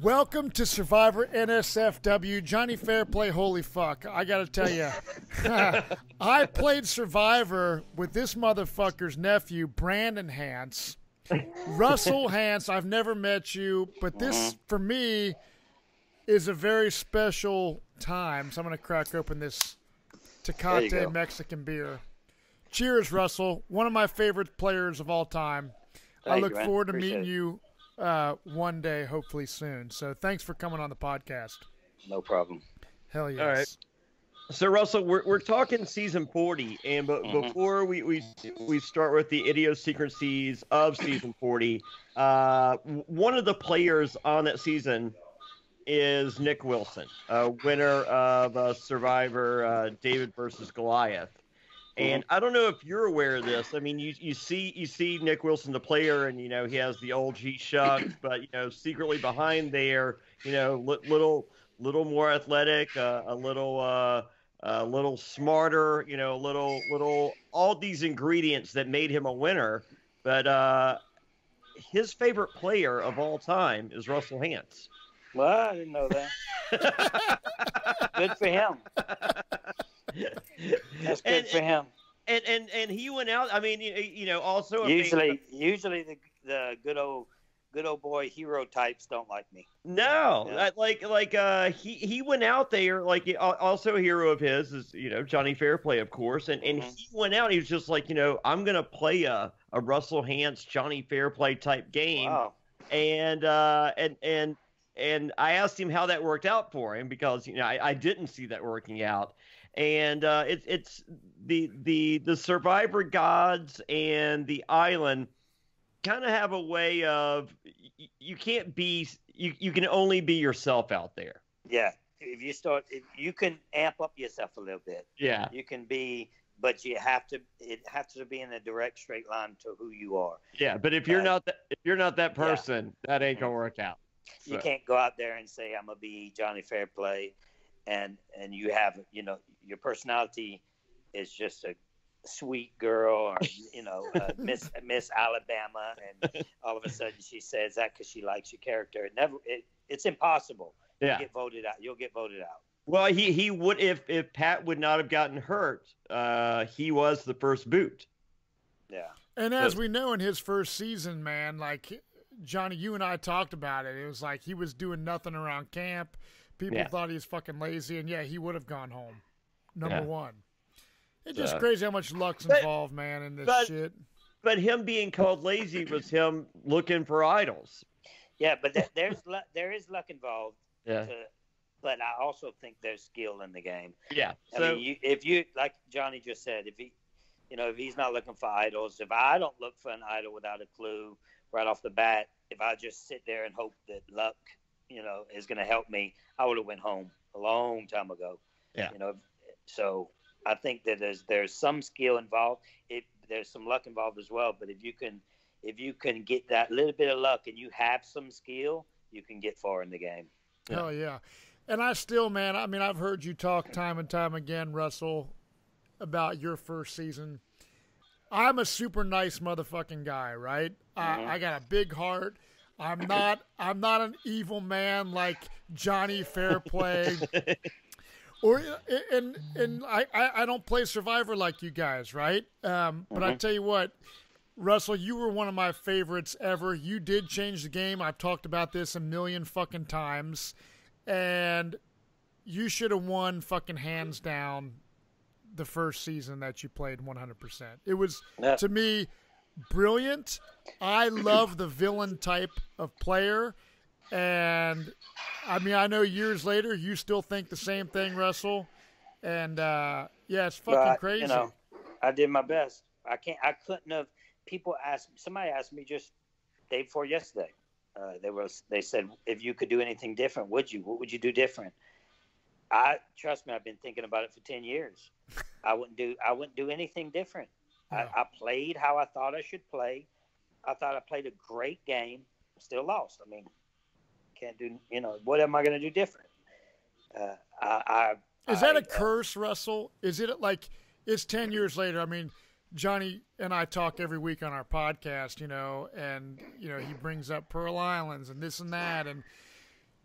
Welcome to Survivor NSFW. Johnny Fairplay, holy fuck. I got to tell you, I played Survivor with this motherfucker's nephew, Brandon Hance. Russell Hance, I've never met you, but this, for me, is a very special time. So I'm going to crack open this Tecate Mexican beer. Cheers, Russell. One of my favorite players of all time. I look forward to meeting you one day, hopefully soon. So thanks for coming on the podcast. No problem. Hell yes. All right. So Russell, we're talking season 40, and before we start with the idiosyncrasies of season 40, one of the players on that season is Nick Wilson, winner of Survivor David versus Goliath. And I don't know if you're aware of this. I mean, you see Nick Wilson, the player, and he has the old G shucks, but secretly behind there, little more athletic, a little smarter, little all these ingredients that made him a winner. But his favorite player of all time is Russell Hance. Well, I didn't know that. Good for him. That's good for him. And he went out. I mean, also usually the good old boy hero types don't like me. No, yeah. He went out there, also a hero of his is Johnny Fairplay, of course, and he went out. He was just like, I'm gonna play a Russell Hance Johnny Fairplay type game. Wow. And I asked him how that worked out for him because I didn't see that working out. And it's the Survivor gods and the island kind of have a way of you can't be you can only be yourself out there. Yeah, if you can amp up yourself a little bit. Yeah, you can be, but it has to be in a direct straight line to who you are. Yeah, but if you're not that person, that ain't gonna work out. You can't go out there and say I'm gonna be Johnny Fairplay, and you have your personality is just a sweet girl or Miss Alabama, and all of a sudden she says that because she likes your character. It's impossible. Yeah. You'll get voted out. Well, he would if Pat would not have gotten hurt. He was the first boot. Yeah. And as we know, in his first season, man, like Johnny, you and I talked about it. It was like he was doing nothing around camp. People thought he was fucking lazy, and he would have gone home. Number one. It's just crazy how much luck's involved, man, in this shit. But him being called lazy was him looking for idols. Yeah, but there is luck involved. Yeah. But I also think there's skill in the game. Yeah. I mean, if you like Johnny just said, if he's not looking for idols, if I don't look for an idol without a clue right off the bat, if I just sit there and hope that luck, is going to help me, I would have went home a long time ago. Yeah. So I think that there's some skill involved. There's some luck involved as well. But if you can get that little bit of luck and you have some skill, you can get far in the game. Hell yeah. And I still, man, I mean, I've heard you talk time and time again, Russell, about your first season. I'm a super nice motherfucking guy, right? I got a big heart. I'm not an evil man like Johnny Fairplay. And I don't play Survivor like you guys, right? But I tell you what, Russell, you were one of my favorites ever. You did change the game. I've talked about this a million fucking times. And you should have won fucking hands down the first season that you played 100%. It was, to me, brilliant. I love the villain type of player. And, I mean, I know years later you still think the same thing, Russell. And, it's fucking crazy. I did my best. I couldn't have. Somebody asked me just day before yesterday. They said, if you could do anything different, would you? What would you do different? Trust me, I've been thinking about it for 10 years. I wouldn't do anything different. No. I played how I thought I should play. I thought I played a great game. Still lost. I mean, can't do. What am I going to do different? Is that a curse, Russell? Is it like it's 10 years later? I mean, Johnny and I talk every week on our podcast, and he brings up Pearl Islands and this and that, and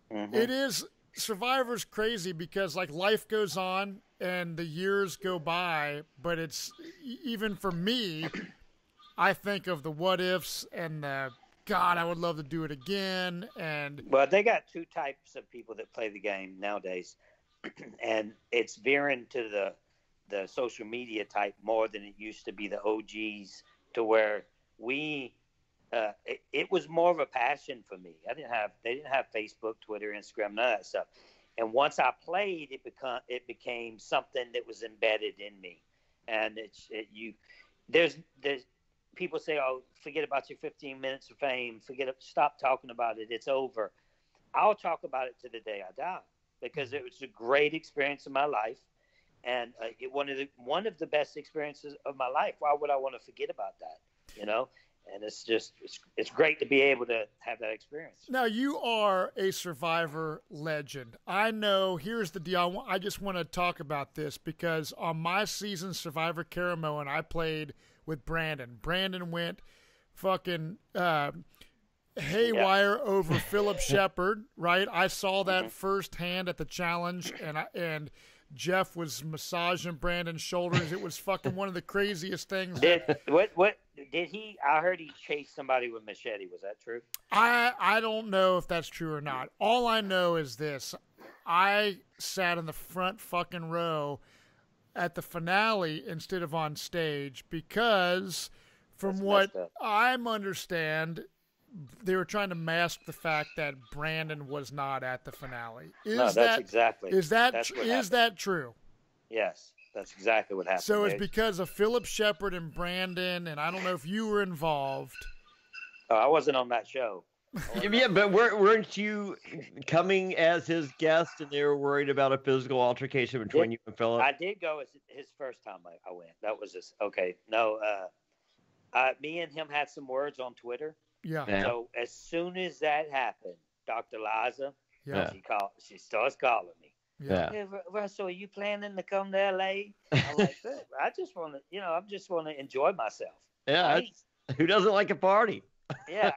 It is Survivor's crazy because like life goes on and the years go by, but it's even for me, I think of the what ifs and the God, I would love to do it again. And well, they got two types of people that play the game nowadays, and it's veering to the social media type more than it used to be the OGs, to where it was more of a passion for me. They didn't have Facebook, Twitter, Instagram, none of that stuff. And once I played, it became something that was embedded in me. And there's people say, "Oh, forget about your 15 minutes of fame. Stop talking about it. It's over." I'll talk about it to the day I die because it was a great experience in my life, and one of the best experiences of my life. Why would I want to forget about that? You know. And it's great to be able to have that experience. Now, you are a Survivor legend. I know, here's the deal. I just want to talk about this because on my season, Survivor Caramoan, I played with Brandon. Brandon went fucking haywire over Philip Shepard, right? I saw that firsthand at the challenge, and Jeff was massaging Brandon's shoulders. It was fucking one of the craziest things. What did he? I heard he chased somebody with machete. Was that true? I don't know if that's true or not. All I know is this: I sat in the front fucking row at the finale instead of on stage because, from what I understand, they were trying to mask the fact that Brandon was not at the finale. Is that true? Yes, that's exactly what happened. So it's because of Philip Shepard and Brandon, and I don't know if you were involved. Oh, I wasn't on that show. Yeah, but weren't you coming as his guest, and they were worried about a physical altercation between you and Philip? I did go as his first time I went. That was okay. No, me and him had some words on Twitter. Yeah. So as soon as that happened, Dr. Liza, she starts calling me. Yeah. Hey, Russell, are you planning to come to LA? I'm like, I just want to, enjoy myself. Yeah. Right? Who doesn't like a party? Yeah.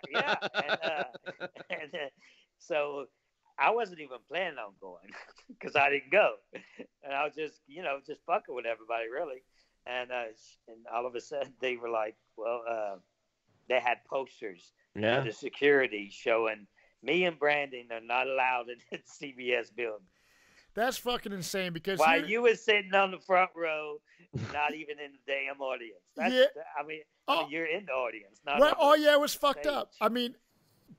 So I wasn't even planning on going because I didn't go, and I was just fucking with everybody really, and all of a sudden they were like, well, they had posters. Yeah. The security showing me and Brandon are not allowed in the CBS building. That's fucking insane because while you were sitting on the front row, not even in the damn audience. I mean, you're in the audience. Not it was fucked up. I mean,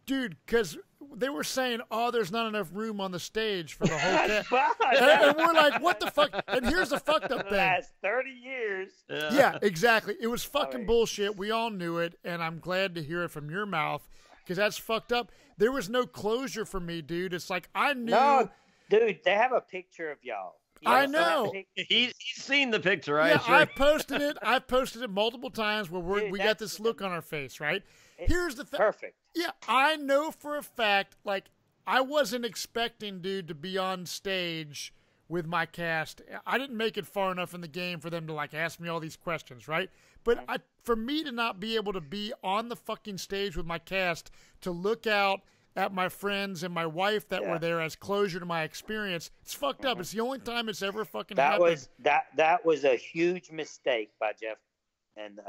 dude, because they were saying, there's not enough room on the stage for the whole cast. And we're like, what the fuck? And here's the fucked up thing. The last 30 years. Yeah, exactly. It was fucking bullshit. We all knew it, and I'm glad to hear it from your mouth because that's fucked up. There was no closure for me, dude. It's like I knew. No, dude, they have a picture of y'all. I know. He's seen the picture, right? Yeah, I posted it. I've posted it multiple times where we got this look on our face, right? Here's the thing. Perfect. Yeah, I know for a fact, like, I wasn't expecting, dude, to be on stage with my cast. I didn't make it far enough in the game for them to, like, ask me all these questions, right? But for me to not be able to be on the fucking stage with my cast, to look out at my friends and my wife that were there as closure to my experience, it's fucked up. It's the only time it's ever fucking happened. That was a huge mistake by Jeff. And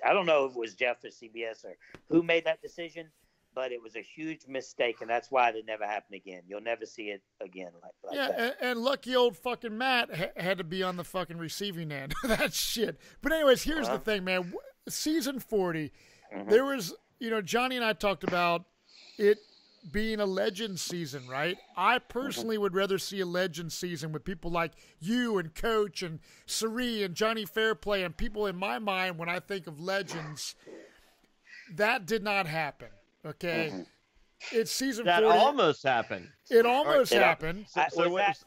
I don't know if it was Jeff or CBS or who made that decision, but it was a huge mistake, and that's why it never happened again. You'll never see it again like that. And lucky old fucking Matt had to be on the fucking receiving end of that shit. But anyways, here's the thing, man. Season 40, there was, Johnny and I talked about it being a legend season, right? I personally would rather see a legend season with people like you and Coach and Sari and Johnny Fairplay and people in my mind when I think of legends. That did not happen, okay? It's season 40. That almost happened. It almost happened.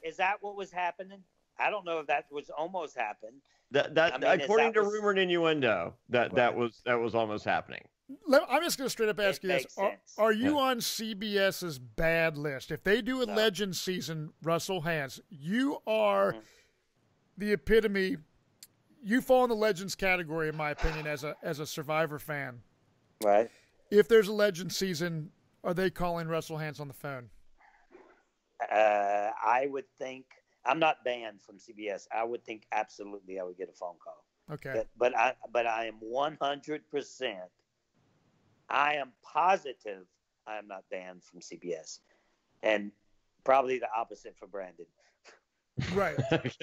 Is that what was happening? I don't know if that was almost happened. According to rumor and innuendo, that was almost happening. I'm just going to straight up ask you this. Are you on CBS's bad list? If they do a legend season, Russell Hantz, you are the epitome. You fall in the legends category, in my opinion, as a Survivor fan. Right. If there's a legend season, are they calling Russell Hantz on the phone? I would think I'm not banned from CBS. I would think absolutely I would get a phone call. Okay. But I am 100%. I am positive I am not banned from CBS, and probably the opposite for Brandon. Right.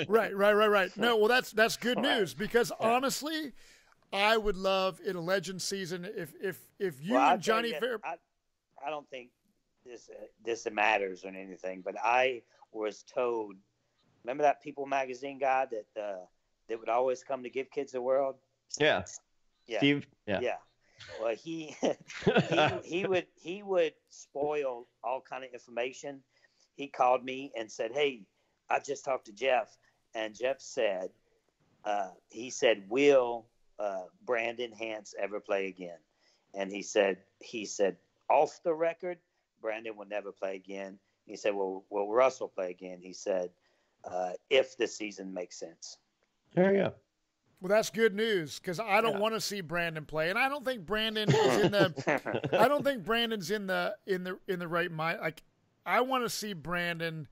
Right. No, well, that's good news because honestly, I would love in a Legend season if you and Johnny Fair. I don't think this matters or anything, but I was told. Remember that People magazine guy that would always come to Give Kids a World? Yeah. Steve. Yeah. Well, he would spoil all kind of information. He called me and said, "Hey, I just talked to Jeff," and Jeff said, "He said, will Brandon Hance ever play again?" And he said, off the record, Brandon will never play again. He said, "Will Russell play again?" He said, "If the season makes sense." There you go. Well, that's good news because I don't want to see Brandon play, and I don't think Brandon is in the. I don't think Brandon's in the right mind. Like, I want to see Brandon,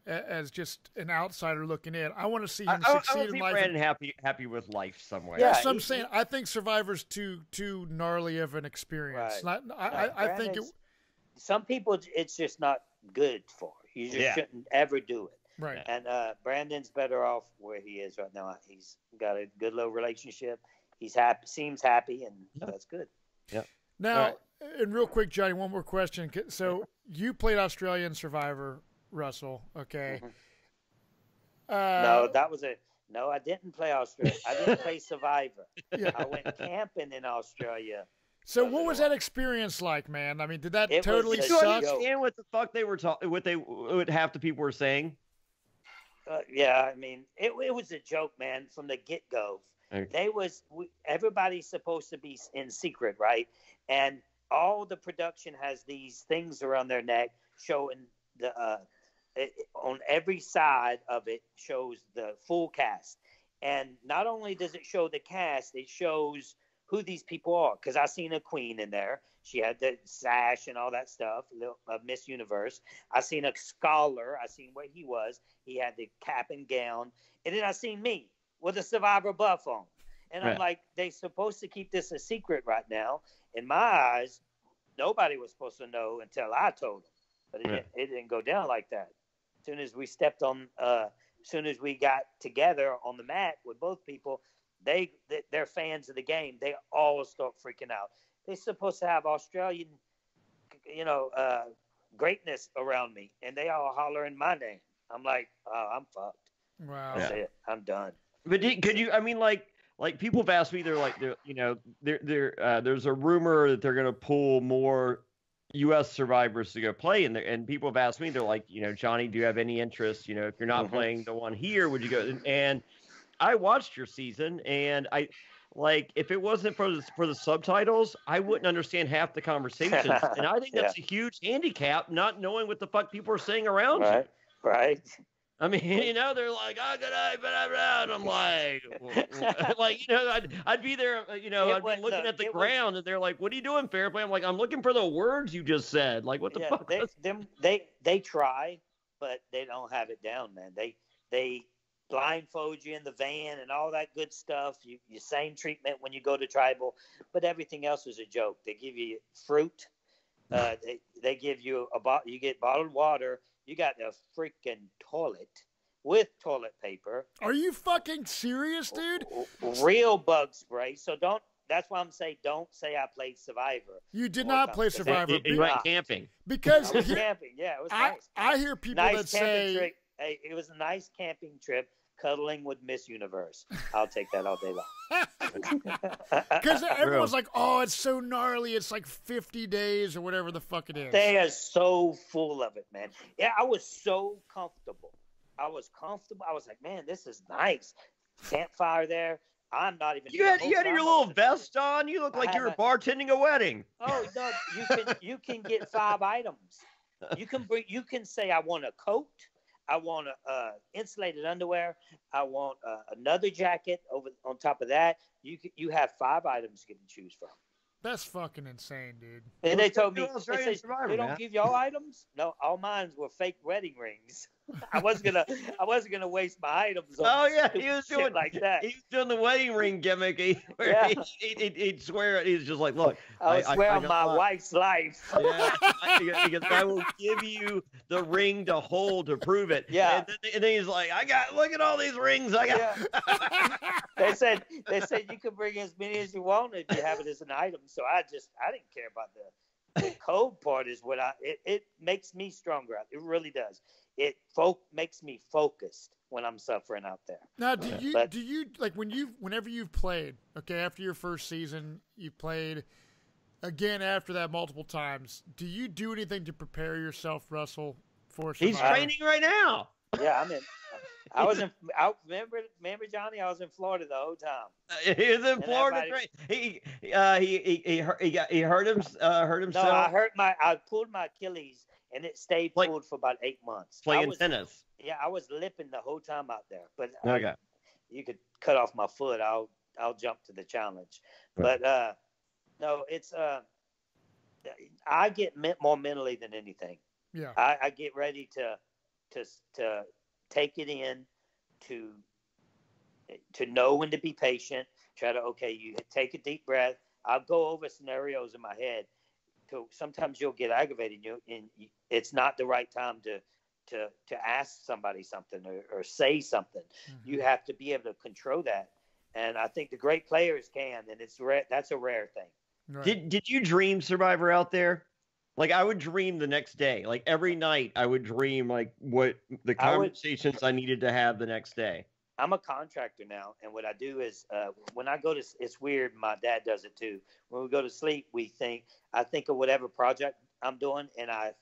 as just an outsider looking in. I want to see him succeed in life. Brandon happy with life somewhere. Yeah, that's what I'm saying. I think Survivor's too gnarly of an experience. Right. I think some people it's just not good for. You just shouldn't ever do it. Right. And Brandon's better off where he is right now. He's got a good little relationship. He's happy, seems happy, and that's good. Yeah. Now, and real quick, Johnny, one more question. So you played Australian Survivor, Russell, okay? Mm-hmm. No, I didn't play Australia. I didn't play Survivor. Yeah. I went camping in Australia. So what was that experience like, man? I mean, did that totally suck? Did you understand what the fuck they were talking? What half the people were saying? Yeah, I mean, it was a joke, man, from the get-go. Okay. Everybody's supposed to be in secret, right? And all the production has these things around their neck showing on every side of it shows the full cast. And not only does it show the cast, it shows who these people are. Because I seen a queen in there. She had the sash and all that stuff, Miss Universe. I seen a scholar. I seen where he was. He had the cap and gown. And then I seen me with a Survivor buff on. And I'm like, they supposed to keep this a secret right now. In my eyes, nobody was supposed to know until I told them. But it didn't go down like that. As soon as we stepped on, as soon as we got together on the mat with both people, they're fans of the game. They all start freaking out. They're supposed to have Australian, greatness around me, and they all hollering my name. I'm like, oh, I'm fucked. Wow. That's it. I'm done. But could you? I mean, like people have asked me. There's a rumor that they're going to pull more U.S. survivors to go play, and people have asked me. They're like, Johnny, do you have any interest? If you're not playing the one here, would you go? And I watched your season, and if it wasn't for the subtitles, I wouldn't understand half the conversations. And I think that's a huge handicap, not knowing what the fuck people are saying around you. Right. I mean, they're like, "Oh, good night," and I'm like, I'd be there, I'd be looking at the ground, and they're like, "What are you doing, Fairplay?" I'm like, "I'm looking for the words you just said." Like, what the fuck? They try, but they don't have it down, man. They blindfold you in the van and all that good stuff. You same treatment when you go to tribal, but everything else is a joke. They give you fruit. They give you you get bottled water. You got a freaking toilet with toilet paper. Are you fucking serious, dude? Real bug spray. So that's why I'm saying don't say I played Survivor. You did not play Survivor. You went camping. Because I was camping. Yeah, it was nice. I hear people that say hey, it was a nice camping trip. Cuddling with Miss Universe. I'll take that all day long. Because everyone's like, oh, it's so gnarly. It's like 50 days or whatever the fuck it is. They are so full of it, man. Yeah, I was so comfortable. I was like, man, this is nice. Campfire there. I'm not even. You had your little vest on. You look like you were bartending a wedding. Oh no, you can get 5 items. You can say I want a coat. I want insulated underwear. I want another jacket on top of that. You have 5 items you can choose from. That's fucking insane, dude. And they told me, Australian they said, Survivor, they don't man. give y'all items. No, all mine were fake wedding rings. I wasn't gonna waste my items on Oh yeah, stupid he was shit doing like that. He was doing the wedding ring gimmick. Yeah. He'd swear he's just like, look, I swear on got my mine. wife's life. Yeah, because I will give you the ring to hold to prove it. Yeah. And then he's like, look at all these rings I got. Yeah. They said you could bring as many as you want if you have it as an item. So I didn't care about the code part. Is what it makes me stronger. It really does. It makes me focused when I'm suffering out there. Now, do you like whenever you've played? Okay, after your first season, you played again after that multiple times. Do you do anything to prepare yourself, Russell, for Survivor? He's training right now. Yeah, remember Johnny? I was in Florida the whole time. He was in Florida. He hurt himself. No, I pulled my Achilles, and it stayed pulled for about 8 months. Playing tennis. Yeah, I was limping the whole time out there. But Okay. You could cut off my foot. I'll jump to the challenge. But no, it's I get more mentally than anything. Yeah. I get ready to take it in, to know when to be patient. Try to you take a deep breath. I'll go over scenarios in my head. Sometimes you'll get aggravated. It's not the right time to ask somebody something or say something. Mm-hmm. You have to be able to control that. And I think the great players can, and it's that's a rare thing. Right. Did you dream Survivor out there? Like I would dream the next day. Like every night I would dream like what the conversations I needed to have the next day. I'm a contractor now, and what I do is when I go to, it's weird, my dad does it too. When we go to sleep, I think of whatever project I'm doing, and I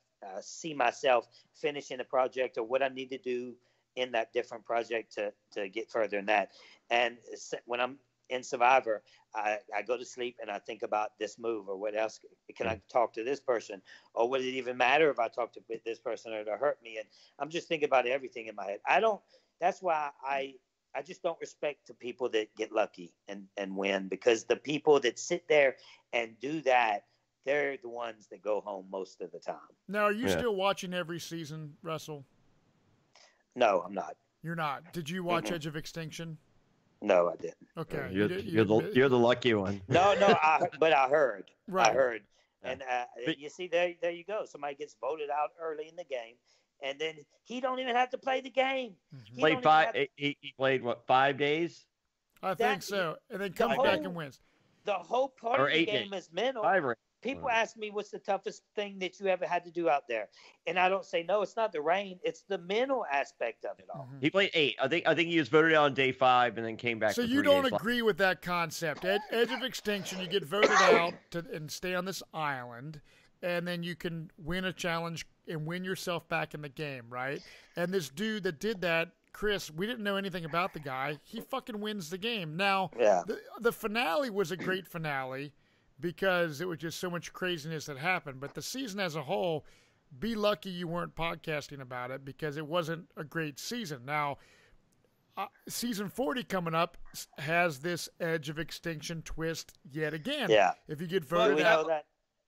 see myself finishing a project or what I need to do in that different project to get further in that. And when I'm in Survivor, I go to sleep and I think about this move or what else can I talk to this person, or would it even matter if I talk to this person or it'll hurt me? And I'm just thinking about everything in my head. That's why I just don't respect the people that get lucky and win, because the people that sit there and do that, they're the ones that go home most of the time. Now, are you still watching every season, Russell? No, I'm not. You're not. Did you watch Edge of Extinction? No, I didn't. Okay. You're the lucky one. No, but I heard. Right. I heard. And you see, there you go. Somebody gets voted out early in the game, and then he don't even have to play the game. Mm-hmm. He played what, 5 days? I think so. And then comes back and wins. The whole part of the game is mental. People ask me what's the toughest thing that you ever had to do out there, and I don't say no. It's not the rain; it's the mental aspect of it all. He played 8. I think he was voted out on day 5 and then came back. So you don't agree with that concept? Edge of Extinction, you get voted out and stay on this island, and then you can win a challenge and win yourself back in the game, right? And this dude that did that, Chris, we didn't know anything about the guy. He fucking wins the game. Now, the finale was a great finale, because it was just so much craziness that happened. But the season as a whole, be lucky you weren't podcasting about it, because it wasn't a great season. Now, season 40 coming up has this Edge of Extinction twist yet again. Yeah. If you get voted out.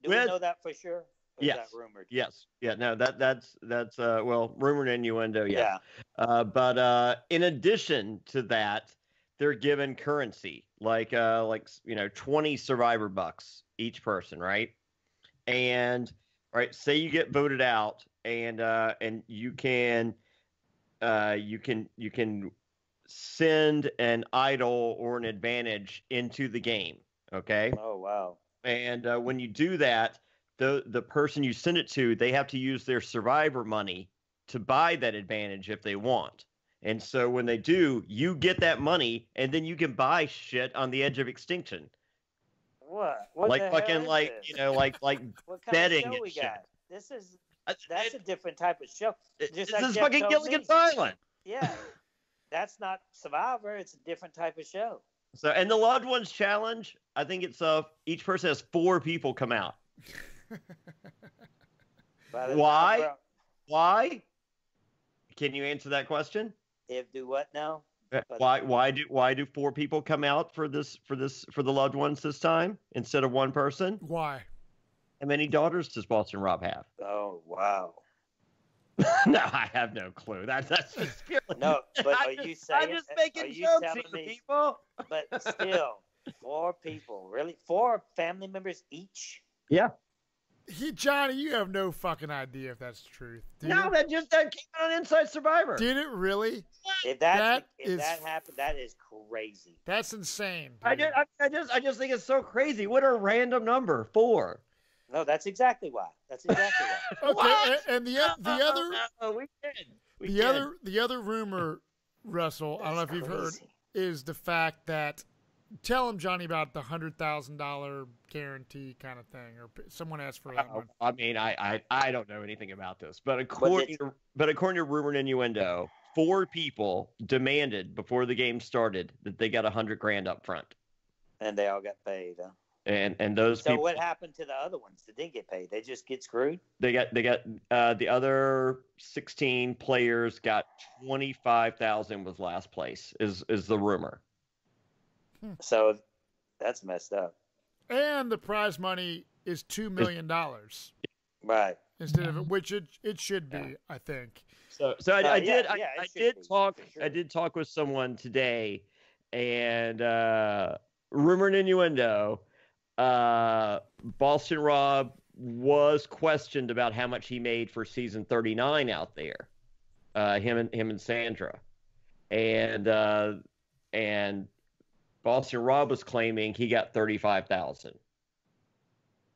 Do we know that for sure? Or yes. Is that rumored? Yes. Yeah. No. That's rumored innuendo. Yeah. But in addition to that, they're given currency, like 20 Survivor bucks each person, right? And say you get voted out, and you can send an idol or an advantage into the game. Okay. Oh wow. And when you do that, the person you send it to, they have to use their Survivor money to buy that advantage if they want. And so when they do, you get that money, and then you can buy shit on the Edge of Extinction. What like fucking this? like what kind betting of show we shit. got? That's a different type of show. This is fucking Gilligan's Island. Yeah, that's not Survivor. It's a different type of show. So, and the Loved Ones Challenge, I think it's each person has 4 people come out. Why? Why? Can you answer that question? If do what now? Why do 4 people come out for the loved ones this time instead of 1 person? Why? How many daughters does Boston Rob have? Oh wow. No, I have no clue. That's just purely... No, but are you saying? I'm just making jokes here, people. But still, 4 people, really? 4 family members each? Yeah. Johnny, you have no fucking idea if that's the truth. No, that came out on Inside Survivor. Did it really? If that happened, that is crazy. That's insane. I just think it's so crazy. What a random number, 4. No, that's exactly why. Okay, and the other the other rumor, Russell, I don't know if you've heard, is the fact that tell him, Johnny, about the $100,000 guarantee kind of thing, or someone asked for that one. I mean, I don't know anything about this, but according to rumor and innuendo, 4 people demanded before the game started that they got $100,000 up front, and they all got paid. Huh? And those so people, what happened to the other ones that didn't get paid? They just get screwed? They got the other 16 players got 25,000 was last place is the rumor. So that's messed up. And the prize money is $2 million. Right. Instead of which it should be, I think. So I did talk with someone today, and rumor and innuendo, Boston Rob was questioned about how much he made for season 39 out there. Him and Sandra, and Boston Rob was claiming he got $35,000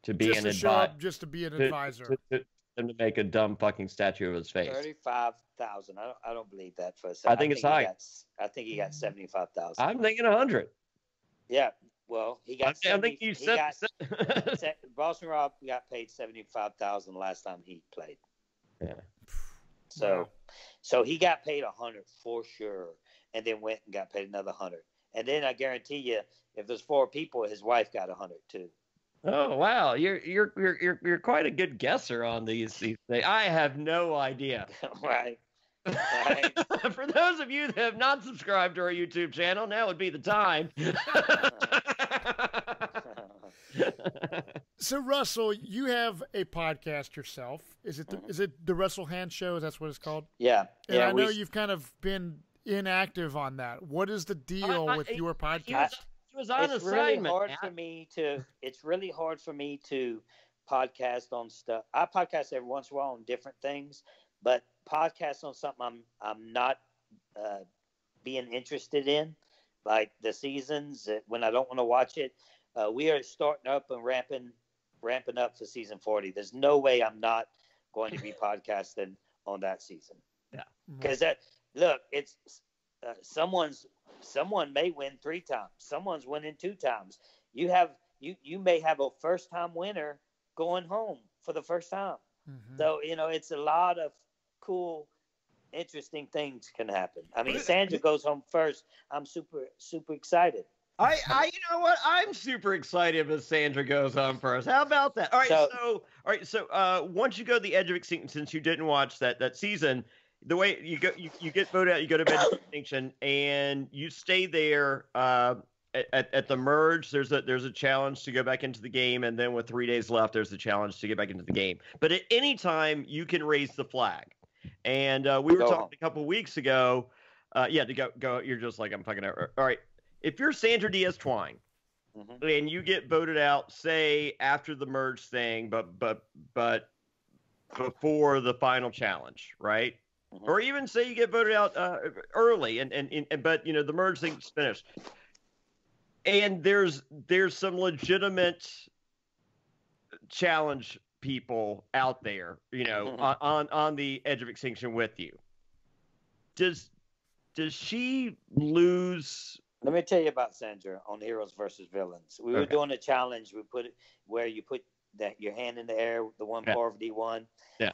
to be an advisor, just to be an advisor, to make a dumb fucking statue of his face. 35,000. I don't believe that for a second. I think it's high. I think he got 75,000. I'm thinking 100. Yeah. Well, he got. I think you said Boston Rob got paid 75,000 last time he played. Yeah. So he got paid 100 for sure, and then went and got paid another 100. And then I guarantee you, if there's 4 people, his wife got 100 too. Oh wow, you're quite a good guesser on these things. I have no idea. Right. For those of you that have not subscribed to our YouTube channel, now would be the time. So Russell, you have a podcast yourself. Is it the Russell Hand Show? That's what it's called? Yeah. And I know you've kind of been inactive on that. What is the deal with your podcast? He was on assignment. It's really hard for me to podcast on stuff. I podcast every once in a while on different things, but podcast on something I'm not being interested in, like the seasons when I don't want to watch it. We are starting up and ramping up for season 40. There's no way I'm not going to be podcasting on that season. Yeah, because look, it's someone may win 3 times. Someone's winning 2 times. You may have a first time winner going home for the first time. Mm-hmm. So it's a lot of cool, interesting things can happen. I mean, Sandra goes home first. I'm super excited. You know what? I'm super excited if Sandra goes home first. How about that? All right. So once you go to the Edge of Extinction, since you didn't watch that season, the way you get voted out, you go to Edge of Extinction, and you stay there. At the merge, there's a challenge to go back into the game, and then with 3 days left, there's a challenge to get back into the game. But at any time, you can raise the flag. And we were talking a couple weeks ago. To go. You're just like, I'm fucking over. All right. If you're Sandra Diaz-Twine, mm-hmm. and you get voted out, say after the merge thing, but before the final challenge, right? Mm-hmm. Or even say you get voted out early, but the merge thing's finished. And there's some legitimate challenge people out there, mm-hmm. on the Edge of Extinction with you. Does she lose? Let me tell you about Sandra on Heroes versus Villains. We were doing a challenge. We put it where you put your hand in the air, the one Parvati won. Yeah.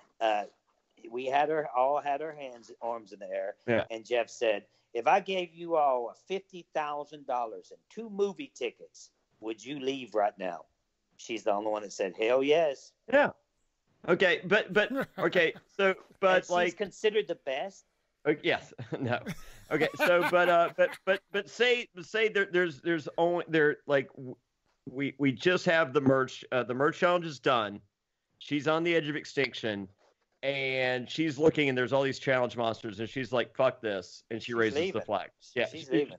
We had all had our arms in the air. Yeah. And Jeff said, if I gave you all $50,000 and 2 movie tickets, would you leave right now? She's the only one that said, hell yes. Yeah. Okay. But okay. So, but she's considered the best. Yes. No. Okay, so but say there's only there like we just have the merch challenge is done. She's on the edge of extinction, and she's looking, and there's all these challenge monsters, and she's like, "Fuck this," and she raises leaving. the flag. Yeah, she's leaving.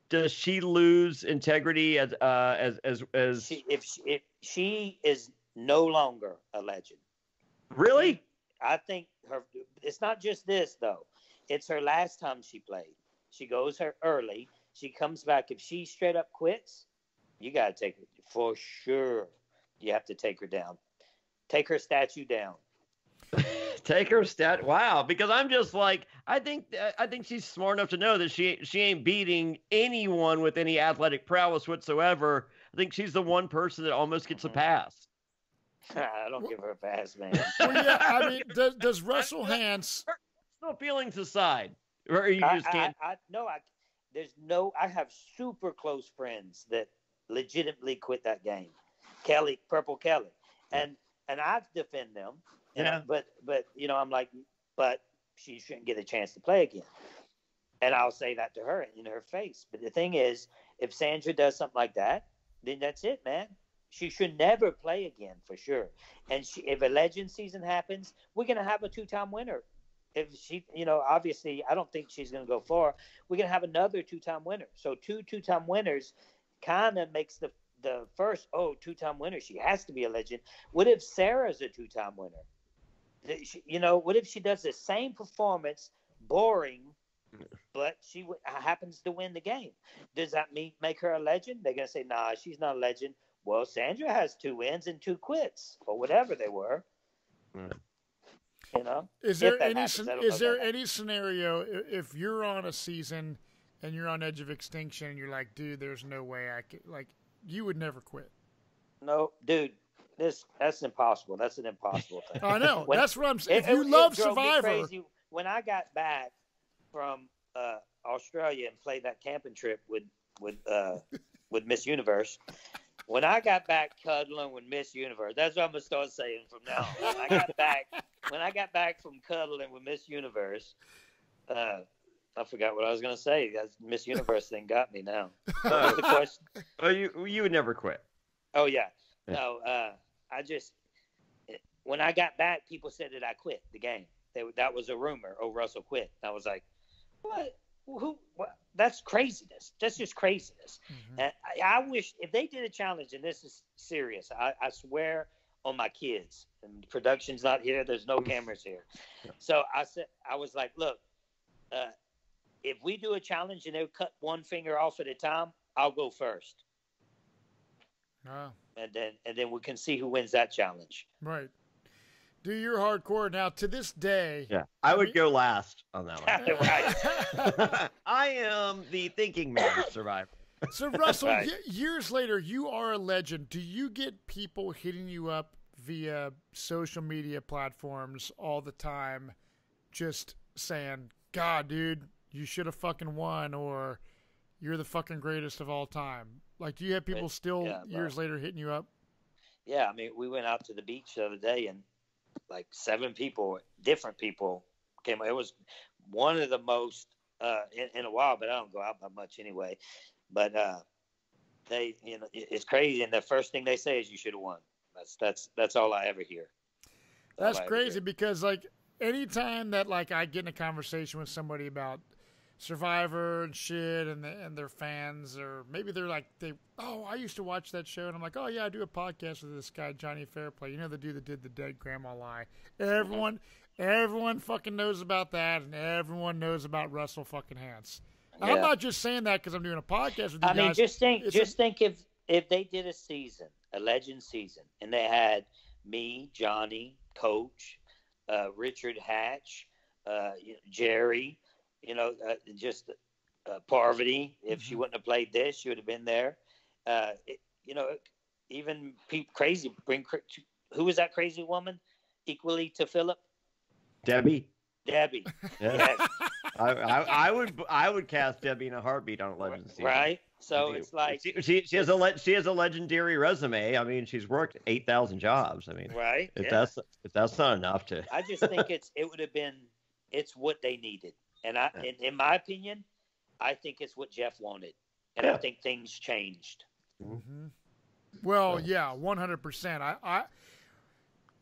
Does she lose integrity as if she is no longer a legend? Really? I think it's not just this though. It's her last time she played. She goes her early. She comes back. If she straight up quits, you gotta take her for sure. You have to take her down. Take her statue down. Take her stat. Wow, because I'm just like I think she's smart enough to know that she ain't beating anyone with any athletic prowess whatsoever. I think she's the one person that almost gets a pass. I don't give her a pass, man. Well, yeah, I mean, does Russell Hantz? No feelings aside, or you just can't. I have super close friends that legitimately quit that game. Purple Kelly, and I defend them. Yeah. But I'm like, but she shouldn't get a chance to play again. And I'll say that to her in her face. But the thing is, if Sandra does something like that, then that's it, man. She should never play again for sure. And if a legend season happens, we're going to have a 2-time winner. If she, obviously, I don't think she's going to go far. We're going to have another 2-time winner. So 2-time winners kind of makes the first, 2-time winner. She has to be a legend. What if Sarah's a 2-time winner? What if she does the same performance, boring, but she happens to win the game? Does that make her a legend? They're going to say, nah, she's not a legend. Well, Sandra has 2 wins and 2 quits, or whatever they were. Is there any scenario if you're on a season and you're on edge of extinction and you're like, dude, there's no way I could, like, you would never quit? No, dude. That's impossible. That's an impossible thing. I know. That's what I'm saying. If you love Survivor. When I got back from Australia and played that camping trip with Miss Universe, when I got back cuddling with Miss Universe, that's what I'm gonna start saying from now on. When I got back from cuddling with Miss Universe, I forgot what I was gonna say. That Miss Universe thing got me now. What was the question? Oh, you would never quit. Oh yeah. No, when I got back, people said that I quit the game. That was a rumor. Oh, Russell quit. I was like, what? Who? What? That's craziness. That's just craziness. Mm-hmm. And I wish if they did a challenge, and this is serious, I swear on my kids, and production's not here. There's no cameras here. So I was like, look, if we do a challenge and they cut one finger off at a time, I'll go first. Oh. And then we can see who wins that challenge. Right. Do your hardcore now. To this day, yeah, I would go last on that one. Right. I am the thinking man Survivor. So Russell, years later, you are a legend. Do you get people hitting you up via social media platforms all the time, just saying, "God, dude, you should have fucking won," or "You're the fucking greatest of all time"? Like, do you have people years later hitting you up? Yeah, I mean, we went out to the beach the other day, and like 7 people, different people, came. It was one of the most in a while, but I don't go out that much anyway. But they, it's crazy, and the first thing they say is, "You should have won." That's all I ever hear. That's crazy because like anytime that like I get in a conversation with somebody about Survivor and shit, and their fans, or maybe they're like, I used to watch that show, and I'm like, oh yeah, I do a podcast with this guy Johnny Fairplay, the dude that did the Dead Grandma Lie. Everyone fucking knows about that, and everyone knows about Russell fucking Hantz. Yeah. I'm not just saying that because I'm doing a podcast with you guys. I mean, just think if they did a season, a legend season, and they had me, Johnny, Coach, Richard Hatch, Jerry. Just Parvati. If she wouldn't have played this, she would have been there. Even crazy. Who was that crazy woman? Equally to Philip. Debbie. Yeah. I would cast Debbie in a heartbeut on a legend season. Right. So it's like she has a legendary resume. I mean, she's worked 8,000 jobs. I mean, right. If that's not enough to. I just think it would have been. It's what they needed. And in my opinion, I think it's what Jeff wanted, and I think things changed. Mm-hmm. Well, yeah, 100%.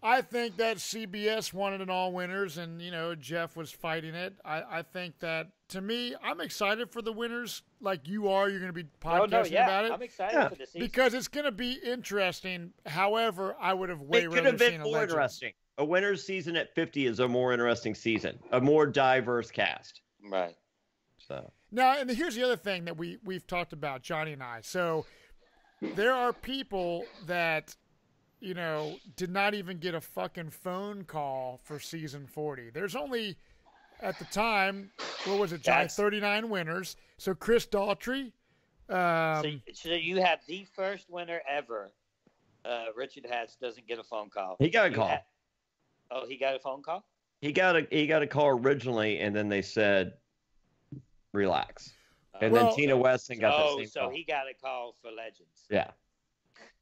I think that CBS wanted an all winners, and Jeff was fighting it. I think that, to me, I'm excited for the winners, like you are. You're going to be podcasting about it. I'm excited for the season because it's going to be interesting. However, I would have way rather seen a legend. It could have been more interesting. A winner's season at 50 is a more interesting season, a more diverse cast. Right. So now, and here's the other thing that we've talked about, Johnny and I. So there are people that did not even get a fucking phone call for season 40. There's only, at the time, what was it, Johnny? 39 winners. So Chris Daughtry. So you have the first winner ever. Richard Hatch doesn't get a phone call. He got a call. He got a phone call? He got a call originally, and then they said, relax. And then Tina Weston got the same call. So he got a call for Legends. Yeah.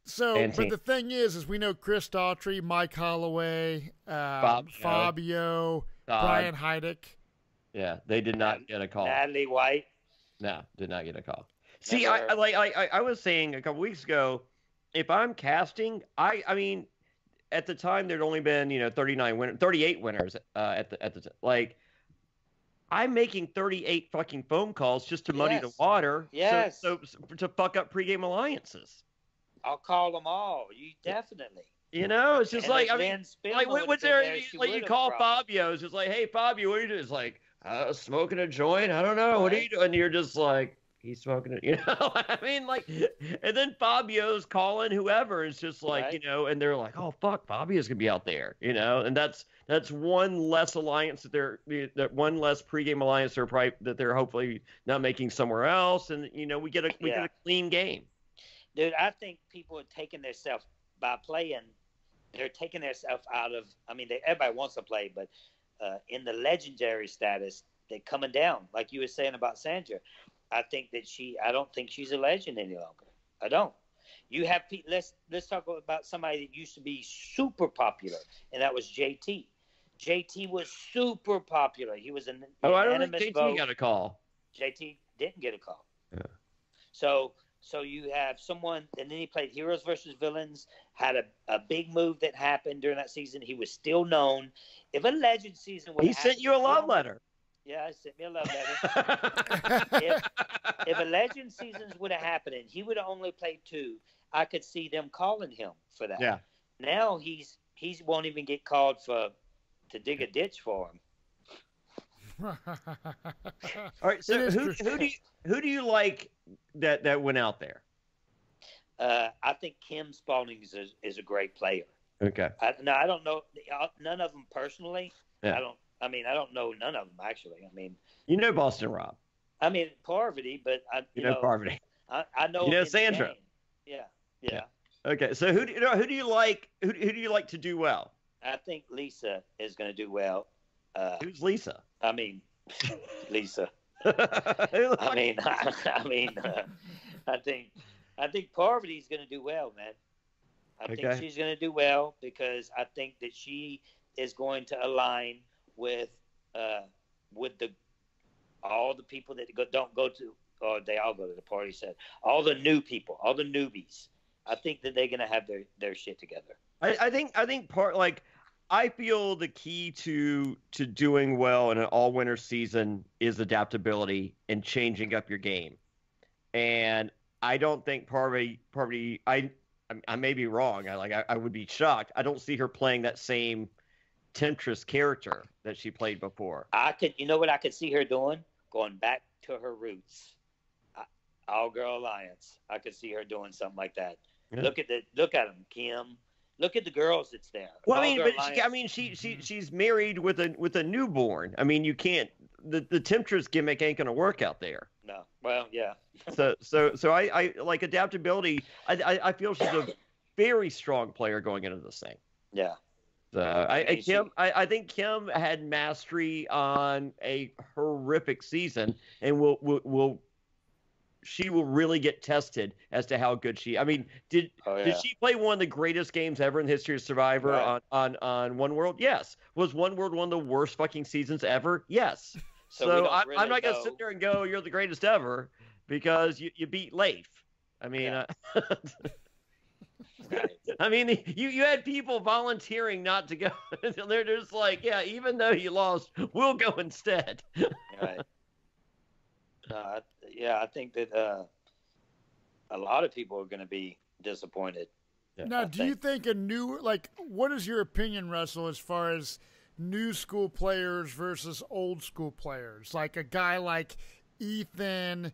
So, but the thing is we know Chris Daughtry, Mike Holloway, Fabio, Brian Heidick. Yeah, they did not get a call. Natalie White. No, did not get a call. See, I was saying a couple weeks ago, if I'm casting, I mean, at the time there'd only been 38 winners at the like. I'm making 38 fucking phone calls just to muddy the water. Yes. So to fuck up pregame alliances. I'll call them all. You definitely. It's just like, I mean, like what's there? Like you call Fabio, it's just like, hey Fabio, what are you doing? It's like, smoking a joint. I don't know. Right. What are you doing? And you're just like, he's smoking it. I mean, like, and then Fabio's calling whoever. It's just like, right. And they're like, oh fuck, Fabio's gonna be out there. And that's one less alliance that one less pregame alliance that they're hopefully not making somewhere else. And we get a clean game. Dude, I think people are taking themselves by playing. They're taking themselves out of. I mean, everybody wants to play, but in the legendary status, they're coming down. Like you were saying about Sandra, I don't think she's a legend any longer. I don't. You have let's talk about somebody that used to be super popular, and that was JT. JT was super popular. He was an unanimous JT vote. Got a call. JT didn't get a call. Yeah. So you have someone, and then he played Heroes versus Villains, had a big move that happened during that season. He was still known. If a legend season would He sent you a love letter. Yeah, he sent me a love letter. if a legend seasons would have happened and he would have only played 2, I could see them calling him for that. Yeah. Now he won't even get called to dig a ditch for him. All right, so who do you like that went out there? I think Kim Spalding is a great player. Okay. I don't know none of them personally. Yeah. I don't know none of them actually. I mean, Boston Rob. I mean Parvati, but Parvati. I know. Sandra. Yeah. Okay, so who do you like? Who do you like to do well? I think Lisa is going to do well. Who's Lisa? I mean, Lisa. I think Parvati's going to do well, man. I think she's going to do well because I think that she is going to align with all the people that don't go to, or they all go to the party. Said all the new people, all the newbies. I think that they're going to have their shit together. I think I feel the key to doing well in an all-winner season is adaptability and changing up your game. And I don't think Parvati. I may be wrong. I would be shocked. I don't see her playing that same temptress character that she played before. You know what I could see her doing? Going back to her roots. All Girl Alliance. I could see her doing something like that. Yeah. Look at them, Kim. Look at the girls that's there. Well, she's married with a newborn. I mean, you can't. The temptress gimmick ain't gonna work out there. No. Well, yeah. so I like adaptability. I feel she's a very strong player going into this thing. Yeah. So I think Kim had mastery on a horrific season, and she will really get tested as to how good she. I mean, did she play one of the greatest games ever in the history of Survivor on One World? Yes. Was One World one of the worst fucking seasons ever? Yes. So don't I'm really not going to know. sit there and go, you're the greatest ever, because you beat Leif. I mean, Yeah. I mean, you had people volunteering not to go. They're just like, yeah, even though you lost, we'll go instead. Right. I think that a lot of people are going to be disappointed. Now, do you think what is your opinion, Russell, as far as new school players versus old school players? Like a guy like Ethan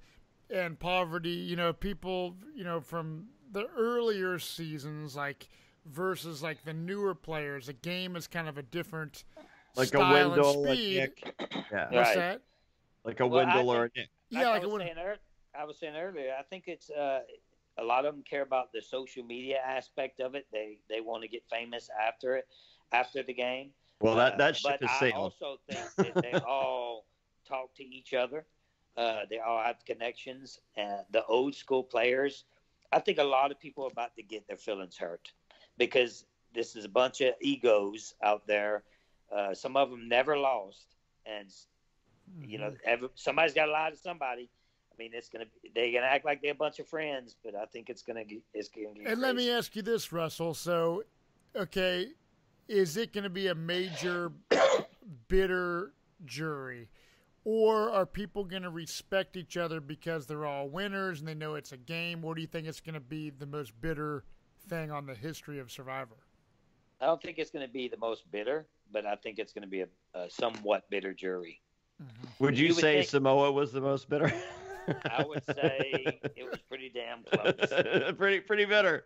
and Poverty, people, from the earlier seasons, versus the newer players. The game is kind of a different Like style a Wendell, and speed. Yeah. What's Right. that? Like a Wendell or a Nick. Yeah, I was saying earlier, I think it's a lot of them care about the social media aspect of it. They want to get famous after the game. Well, that ship but is I sailed. also think that they all talk to each other. They all have connections. The old school players, I think a lot of people are about to get their feelings hurt because this is a bunch of egos out there. Some of them never lost, and somebody's got to lie to somebody. I mean, they're gonna act like they're a bunch of friends, but I think it's gonna get And crazy. let me ask you this, Russell. So, okay, is it going to be a major bitter jury, or are people going to respect each other because they're all winners and they know it's a game? Or do you think it's going to be the most bitter thing on the history of Survivor? I don't think it's going to be the most bitter, but I think it's going to be a somewhat bitter jury. Mm-hmm. Would you would say think- Samoa was the most bitter? I would say it was pretty damn close. pretty bitter.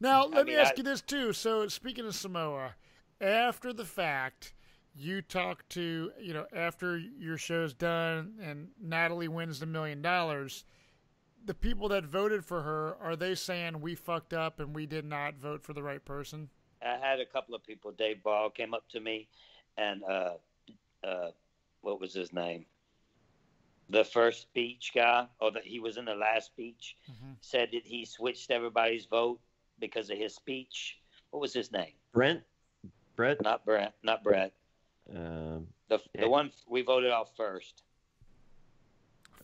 Now, let me ask you this, too. So, speaking of Samoa, after the fact, you talk to, after your show's done and Natalie wins the $1 million, the people that voted for her, are they saying we fucked up and we did not vote for the right person? I had a couple of people. Dave Ball came up to me, and what was his name? The first speech guy, he was in the last speech, said that he switched everybody's vote because of his speech. What was his name? Brett? Not Brett. The one we voted off first.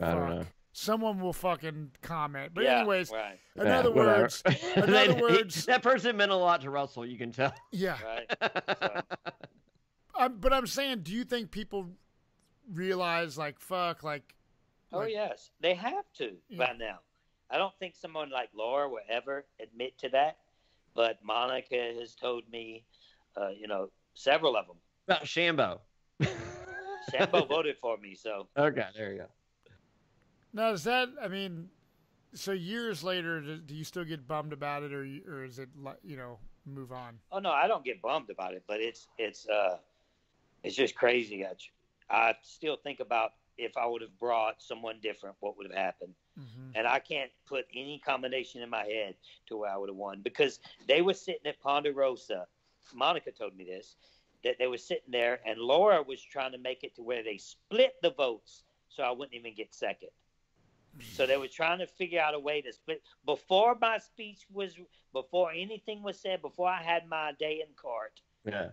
I don't know. Someone will fucking comment. But Yeah, anyways, right. in other words, that person meant a lot to Russell, you can tell. yeah. Right. So, But I'm saying, do you think people realize, oh, yes. They have to by now. I don't think someone like Laura will ever admit to that, but Monica has told me, several of them. About Shambo. Shambo voted for me, so. Okay, there you go. Now, so years later, do you still get bummed about it, or is it, move on? Oh, no, I don't get bummed about it, but it's just crazy. I still think about if I would have brought someone different, what would have happened. Mm-hmm. And I can't put any combination in my head to where I would have won because they were sitting at Ponderosa. Monica told me this, that they were sitting there and Laura was trying to make it to where they split the votes so I wouldn't even get second. So they were trying to figure out a way to split. Before my speech before anything was said, before I had my day in court, they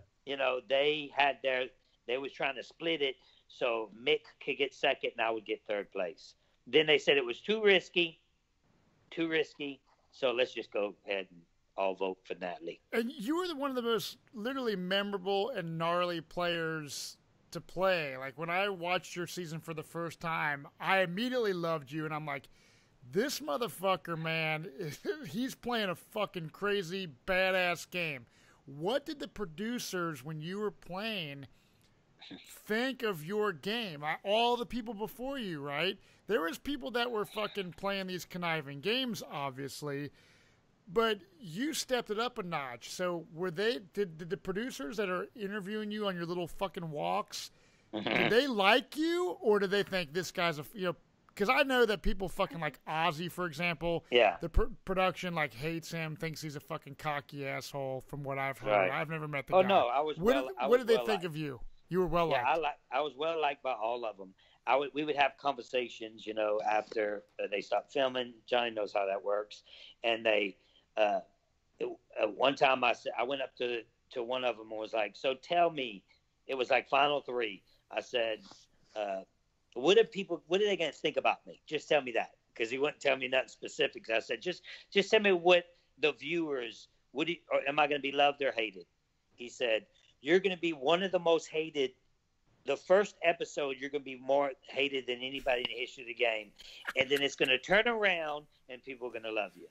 was trying to split it so Mick could get second and I would get third place. Then they said it was too risky, so let's just go ahead and all vote for Natalie. And you were one of the most literally memorable and gnarly players to play. Like, when I watched your season for the first time, I immediately loved you, and I'm like, this motherfucker, man, he's playing a fucking crazy, badass game. What did the producers, when you were playing, think of your game? All the people before you, right? There was people that were fucking playing these conniving games, obviously, but you stepped it up a notch. So did the producers that are interviewing you on your little fucking walks, did they like you, or did they think this guy's because I know that people fucking like Ozzy, for example. Yeah. The production hates him, thinks he's a fucking cocky asshole. From what I've heard, Right. I've never met the Oh guy. no, I was. What did they think of you? You were well liked. I was well liked by all of them. We would have conversations, after they stopped filming. Johnny knows how that works. And they, one time I went up to one of them and was like, "So tell me," it was like final three. I said, what are they going to think about me? Just tell me that, because he wouldn't tell me nothing specific. I said, just tell me what the viewers or am I going to be loved or hated? He said, you're going to be one of the most hated. The first episode, you're going to be more hated than anybody in the history of the game, and then it's going to turn around and people are going to love you,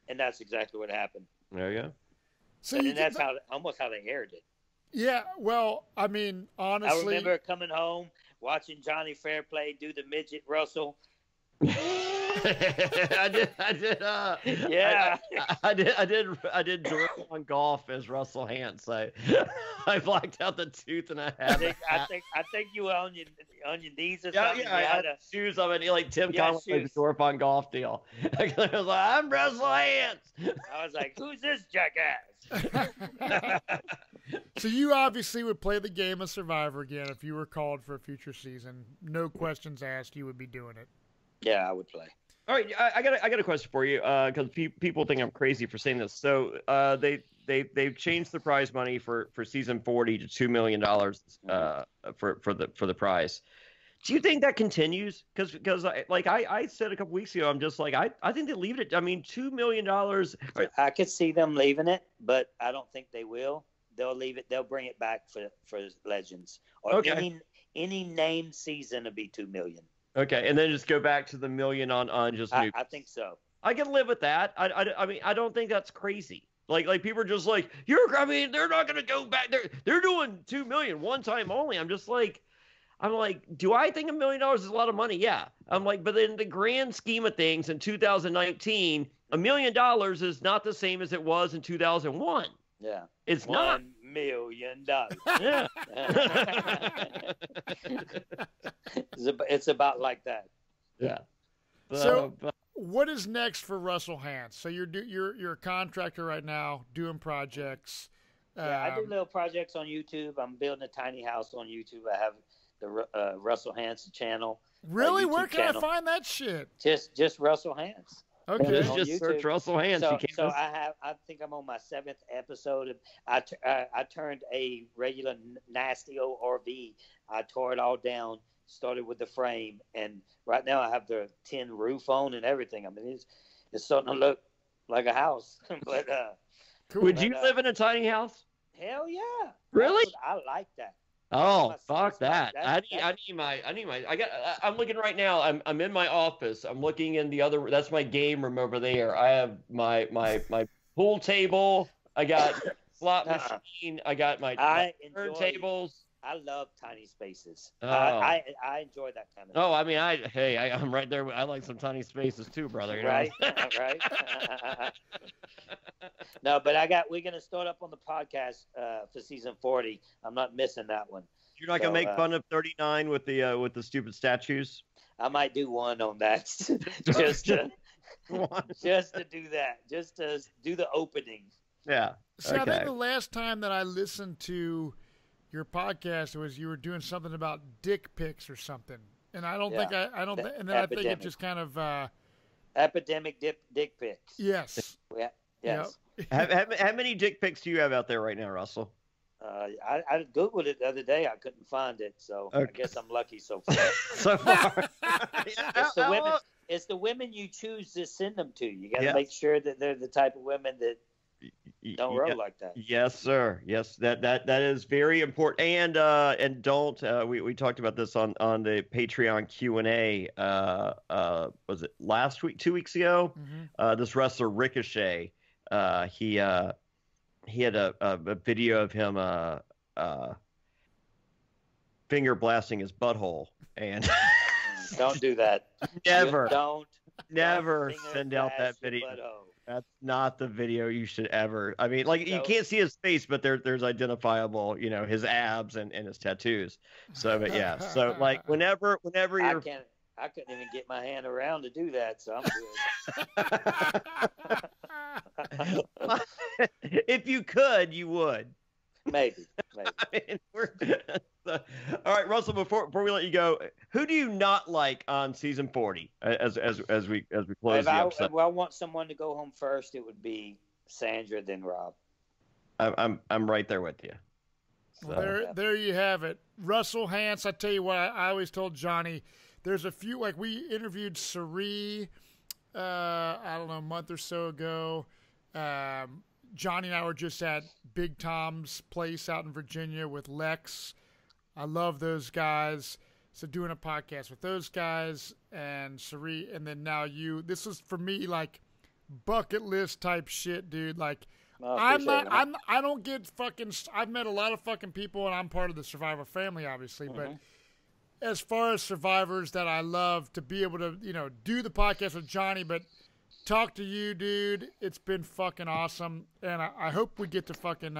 and that's exactly what happened. There you go. So and that's almost how they aired it. Yeah, well, I mean, honestly, I remember coming home watching Johnny Fairplay do the midget Russell. I did. Yeah, I did Dorfman Golf as Russell Hance. I blacked out the tooth and a half. I think you were on your knees or something. Yeah, I had shoes on it, like Tim Conway's Dorfman Golf deal. I was like, I'm Russell Hance. I was like, who's this jackass? So you obviously would play the game of Survivor again if you were called for a future season. No questions asked, you would be doing it. Yeah, I would play. All right, I got a question for you because people think I'm crazy for saying this. So they've changed the prize money for season 40 to $2 million for the prize. Do you think that continues? Because I said a couple weeks ago, I'm just like I think they leave it. I mean, $2 million. I could see them leaving it, but I don't think they will. They'll leave it. They'll bring it back for Legends or any named season to be $2 million. Okay, and then just go back to the $1 million on just nukes. I think so. I can live with that. I mean, I don't think that's crazy. Like people are just like, I mean, they're not going to go back. They're doing $2 million one time only. I'm like, do I think $1 million is a lot of money? Yeah. I'm like, but in the grand scheme of things in 2019, $1 million is not the same as it was in 2001. Yeah. It's not. $1 million. Yeah. It's about like that. Yeah. So what is next for Russell Hance? So you're a contractor right now doing projects. Yeah, I do little projects on YouTube. I'm building a tiny house on YouTube. I have the Russell Hance channel. Really? Where can I find that shit? Just Russell Hance. Okay. Just YouTube. Search Russell Hance. So I think I'm on my 7th episode. I turned a regular nasty old RV. I tore it all down, started with the frame, and right now I have the tin roof on and everything. I mean, it's starting to look like a house. But cool. Would you live in a tiny house? Hell yeah. Really? I like that. Oh, fuck that. I'm looking right now. I'm in my office. I'm looking in the other, that's my game room over there. I have my pool table. I got slot machine. I got my turntables. I love tiny spaces. Oh. I enjoy that kind of thing. Oh, I mean, I'm right there. I like some tiny spaces too, brother. You know? Right, right. No, but we're going to start up on the podcast for season 40. I'm not missing that one. You're not going to make fun of 39 with the stupid statues? I might do one on that. just to do that. Just to do the opening. Yeah. So okay. I think the last time that I listened to your podcast was you were doing something about dick pics or something. And I don't think and then I think it just kind of epidemic dick pics. Yes. Yeah. Yes. Yep. How many dick pics do you have out there right now, Russell? I Googled it the other day. I couldn't find it, so okay. I guess I'm lucky so far. So far. It's the women you choose to send them to. You got to make sure that they're the type of women that don't roll like that. Yes, sir. Yes, that is very important. And don't we talked about this on the Patreon Q&A. Was it last week, 2 weeks ago? Mm-hmm. This wrestler Ricochet. He had a video of him finger blasting his butthole, and don't do that. Never Don't send out that video. That's not the video you should ever. I mean, like you can't see his face, but there's identifiable, his abs and his tattoos. So, but yeah. So like whenever you're. I couldn't even get my hand around to do that, so I'm good. If you could, you would. Maybe. I mean, all right, Russell. Before we let you go, who do you not like on season 40? As we close the episode. If I want someone to go home first, it would be Sandra, then Rob. I'm right there with you. So. Well, there you have it. Russell Hantz, I tell you what, I always told Johnny, there's a few, like we interviewed Sari, I don't know, a month or so ago. Johnny and I were just at Big Tom's place out in Virginia with Lex. I love those guys. So doing a podcast with those guys and Sari, and then now you. This was for me like bucket list type shit, dude. Like I don't get fucking. I've met a lot of fucking people, and I'm part of the Survivor family, obviously. But as far as survivors that I love to be able to, do the podcast with Johnny, but talk to you, dude. It's been fucking awesome, and I hope we get to fucking.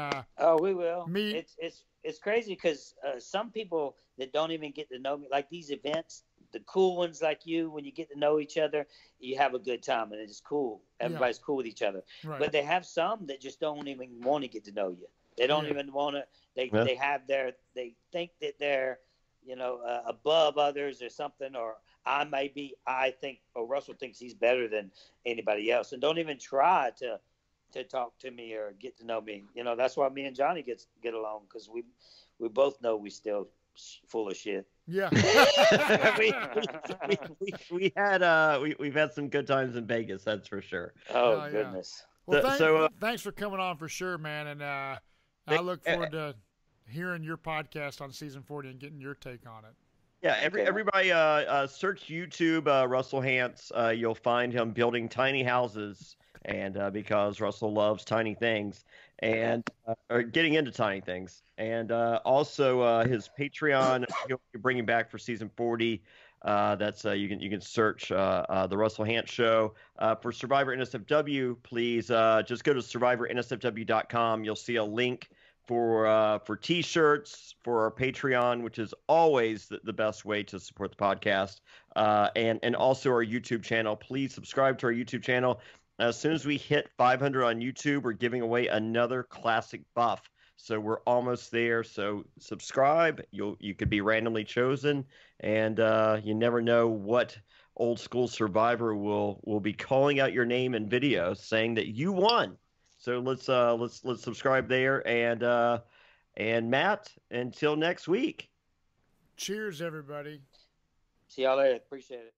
We will meet. It's crazy because some people that don't even get to know me, like these events, the cool ones like you, when you get to know each other, you have a good time and it's cool. Everybody's cool with each other. Right. But they have some that just don't even want to get to know you. They don't even want to. They think that they're above others or something, or I think Russell thinks he's better than anybody else, and don't even try to talk to me or get to know me. That's why me and Johnny get along, because we both know we still full of shit. Yeah. We've had some good times in Vegas, that's for sure. Oh goodness. Well, thanks for coming on for sure, man, and I look forward to hearing your podcast on season 40 and getting your take on it. Yeah, everybody search YouTube Russell Hantz. You'll find him building tiny houses, and because Russell loves tiny things, and or getting into tiny things, and also his Patreon he'll be bringing back for season 40. That's you can search the Russell Hantz Show. For Survivor NSFW, please just go to survivornsfw.com. You'll see a link for T-shirts, for our Patreon, which is always the best way to support the podcast, and also our YouTube channel. Please subscribe to our YouTube channel. As soon as we hit 500 on YouTube, we're giving away another classic buff. So we're almost there. So subscribe. You could be randomly chosen, and you never know what old school survivor will be calling out your name in videos saying that you won. So let's subscribe there, and Matt, until next week. Cheers, everybody. See y'all later. Appreciate it.